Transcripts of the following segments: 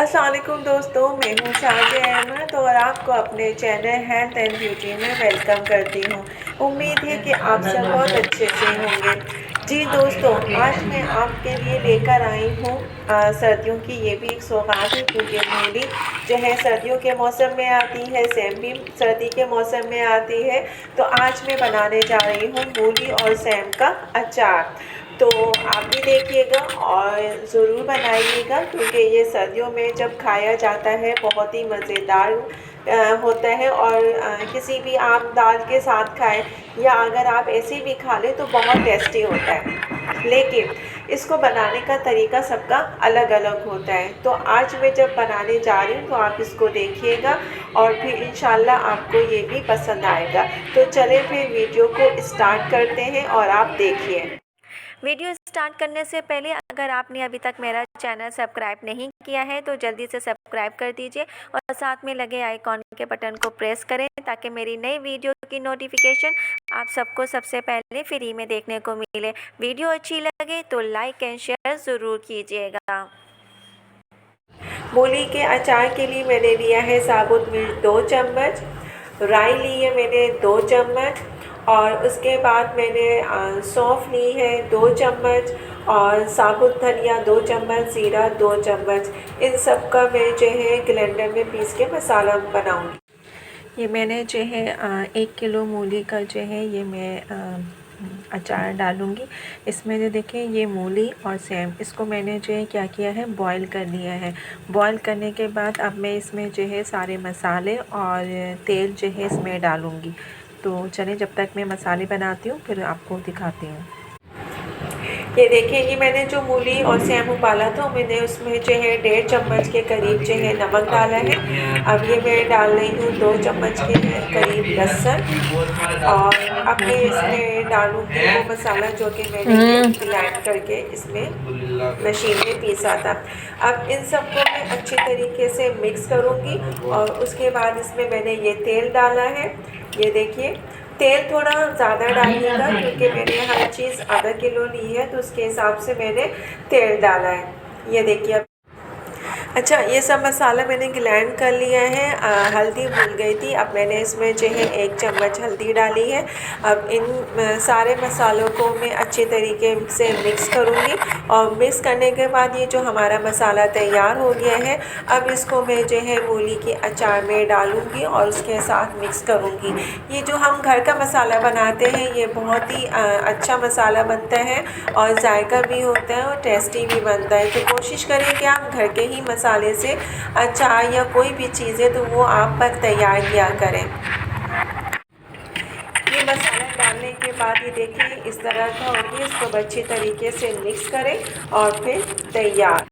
अस्सलाम वालेकुम दोस्तों, मैं हूँ शाज़िया अहमद और आपको अपने चैनल हेल्थ एंड ब्यूटी में वेलकम करती हूँ। उम्मीद है कि आप सब बहुत अच्छे से होंगे। जी दोस्तों, आज मैं आपके लिए लेकर आई हूँ सर्दियों की ये भी एक सौगात है, क्योंकि मूली जो है सर्दियों के मौसम में आती है, सेम भी सर्दी के मौसम में आती है। तो आज मैं बनाने जा रही हूँ मूली और सेम का अचार। तो आप भी देखिएगा और ज़रूर बनाइएगा, क्योंकि ये सर्दियों में जब खाया जाता है बहुत ही मज़ेदार होता है। और किसी भी आप दाल के साथ खाएं या अगर आप ऐसे भी खा लें तो बहुत टेस्टी होता है। लेकिन इसको बनाने का तरीका सबका अलग अलग होता है। तो आज मैं जब बनाने जा रही हूँ तो आप इसको देखिएगा और फिर इंशाल्लाह आपको ये भी पसंद आएगा। तो चलें फिर वीडियो को स्टार्ट करते हैं और आप देखिए। वीडियो स्टार्ट करने से पहले अगर आपने अभी तक मेरा चैनल सब्सक्राइब नहीं किया है तो जल्दी से सब्सक्राइब कर दीजिए और साथ में लगे आइकॉन के बटन को प्रेस करें, ताकि मेरी नई वीडियो की नोटिफिकेशन आप सबको सबसे पहले फ्री में देखने को मिले। वीडियो अच्छी लगे तो लाइक एंड शेयर ज़रूर कीजिएगा। मूली के अचार के लिए मैंने लिया है साबुत मिर्च 2 चम्मच, राई ली है मैंने 2 चम्मच, और उसके बाद मैंने सौंफ ली है 2 चम्मच, और साबुत धनिया 2 चम्मच, ज़ीरा 2 चम्मच। इन सब का मैं जो है ग्राइंडर में पीस के मसाला बनाऊंगी। ये मैंने जो है 1 किलो मूली का जो है ये मैं अचार डालूँगी। इसमें जो देखें ये मूली और सेम, इसको मैंने जो है क्या किया है, बॉईल कर लिया है। बॉईल करने के बाद अब मैं इसमें जो है सारे मसाले और तेल जो है इसमें डालूँगी। तो चलें जब तक मैं मसाले बनाती हूँ फिर आपको दिखाती हूँ। ये देखिए, ये मैंने जो मूली और सेम उबाला था मैंने उसमें जो है 1.5 चम्मच के करीब जो है नमक डाला है। अब ये मैं डाल रही हूँ 2 चम्मच के करीब लहसुन, और अब मैं इसमें डालूँगी वो मसाला जो कि मैंने ये ग्राइंड करके इसमें मशीन में पीसा था। अब इन सबको मैं अच्छे तरीके से मिक्स करूँगी और उसके बाद इसमें मैंने ये तेल डाला है। ये देखिए, तेल थोड़ा ज़्यादा डालिएगा क्योंकि मैंने हर चीज़ आधा किलो ली है तो उसके हिसाब से मैंने तेल डाला है। ये देखिए। अच्छा, ये सब मसाला मैंने ग्राइंड कर लिया है। हल्दी भूल गई थी, अब मैंने इसमें जो है 1 चम्मच हल्दी डाली है। अब इन सारे मसालों को मैं अच्छे तरीके से मिक्स करूँगी, और मिक्स करने के बाद ये जो हमारा मसाला तैयार हो गया है, अब इसको मैं जो है मूली के अचार में डालूँगी और उसके साथ मिक्स करूँगी। ये जो हम घर का मसाला बनाते हैं ये बहुत ही अच्छा मसाला बनता है और जायका भी होता है और टेस्टी भी बनता है। तो कोशिश करें कि आप घर के ही मसाले से अचार या कोई भी चीज़ें तो वो आप तैयार किया करें। ये मसाला डालने के बाद ये देखिए इस तरह का होगी, इसको अच्छी तरीके से मिक्स करें और फिर तैयार।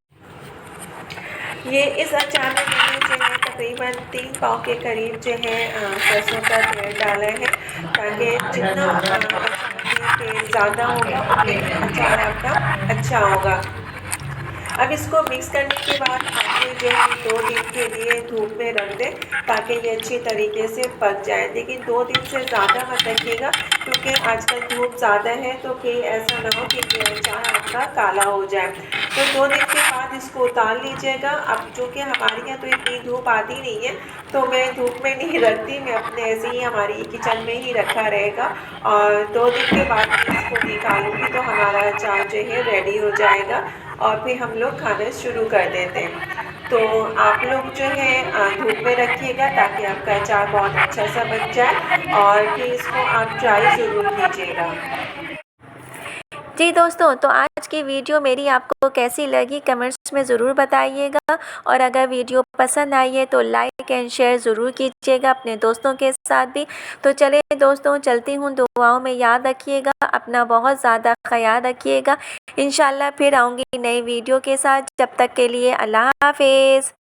ये इस अचार में मैंने जो है तकरीबन 3 पाव के करीब जो है सरसों का तेल डाला है, ताकि जितना अचार में तेल ज़्यादा होगा उतना अचार आपका अच्छा होगा। अब इसको मिक्स करने के बाद आपने जो है 2 दिन के लिए धूप में रख दें, ताकि ये अच्छी तरीके से पक जाए। लेकिन 2 दिन से ज़्यादा मत रखिएगा, क्योंकि आजकल धूप ज़्यादा है तो फिर ऐसा ना हो कि ये अचार आपका काला हो जाए। तो 2 दिन के बाद इसको उतार लीजिएगा। अब चूँकि हमारे यहाँ तो इतनी धूप आती नहीं है तो मैं धूप में नहीं रखती, मैं अपने ऐसे ही हमारी किचन में ही रखा रहेगा, और 2 दिन के बाद मैं इसको निकालूँगी तो हमारा अचार जो है रेडी हो जाएगा और फिर हम लोग खाना शुरू कर देते हैं। तो आप लोग जो है धूप में रखिएगा ताकि आपका अचार बहुत अच्छा सा बन जाए, और फिर इसको आप ट्राई ज़रूर कीजिएगा। जी दोस्तों, तो आज की वीडियो मेरी आपको कैसी लगी कमेंट्स में ज़रूर बताइएगा, और अगर वीडियो पसंद आई है तो लाइक एंड शेयर ज़रूर कीजिएगा अपने दोस्तों के साथ भी। तो चलिए दोस्तों, चलती हूँ, दुआओं में याद रखिएगा, अपना बहुत ज़्यादा ख्याल रखिएगा। इंशाल्लाह फिर आऊँगी नई वीडियो के साथ। जब तक के लिए अल्लाह हाफिज़।